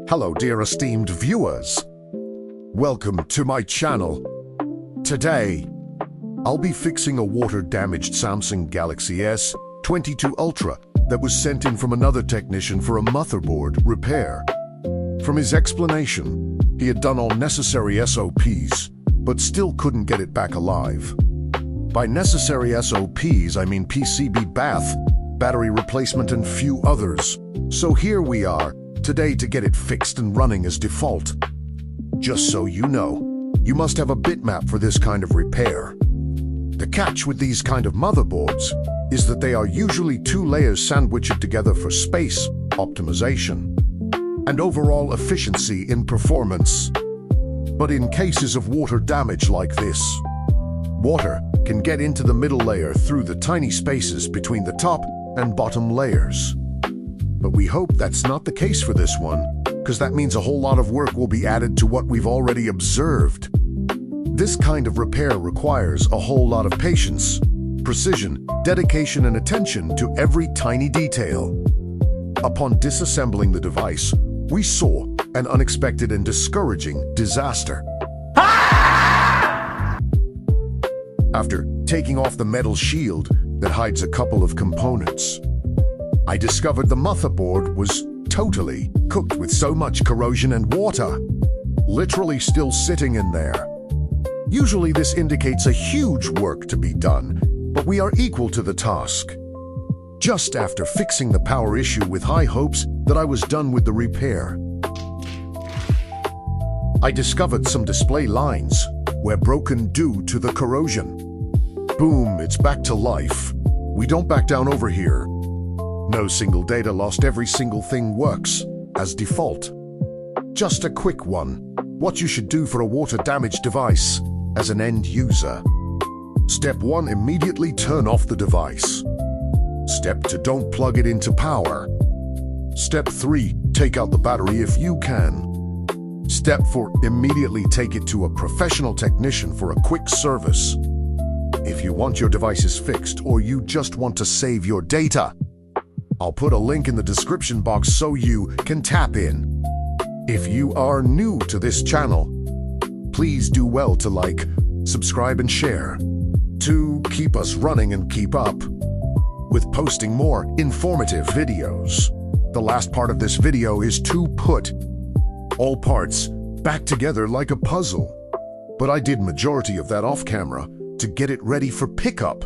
Hello dear esteemed viewers. Welcome to my channel. Today, I'll be fixing a water-damaged Samsung Galaxy S22 Ultra that was sent in from another technician for a motherboard repair. From his explanation, he had done all necessary SOPs, but still couldn't get it back alive. By necessary SOPs, I mean PCB bath, battery replacement, and few others. So here we are, today to get it fixed and running as default. Just so you know, you must have a bitmap for this kind of repair. The catch with these kind of motherboards is that they are usually 2 layers sandwiched together for space optimization and overall efficiency in performance. But in cases of water damage like this, water can get into the middle layer through the tiny spaces between the top and bottom layers. But we hope that's not the case for this one, because that means a whole lot of work will be added to what we've already observed. This kind of repair requires a whole lot of patience, precision, dedication, and attention to every tiny detail. Upon disassembling the device, we saw an unexpected and discouraging disaster. After taking off the metal shield that hides a couple of components, I discovered the motherboard was totally cooked with so much corrosion and water, literally still sitting in there. Usually this indicates a huge work to be done, but we are equal to the task. Just after fixing the power issue with high hopes that I was done with the repair, I discovered some display lines were broken due to the corrosion. Boom, it's back to life. We don't back down over here. No single data lost, every single thing works as default. Just a quick one. What you should do for a water-damaged device as an end user. Step 1, immediately turn off the device. Step 2, don't plug it into power. Step 3, take out the battery if you can. Step 4, immediately take it to a professional technician for a quick service. If you want your devices fixed or you just want to save your data, I'll put a link in the description box so you can tap in. If you are new to this channel, please do well to like, subscribe, and share to keep us running and keep up with posting more informative videos. The last part of this video is to put all parts back together like a puzzle, but I did majority of that off camera to get it ready for pickup.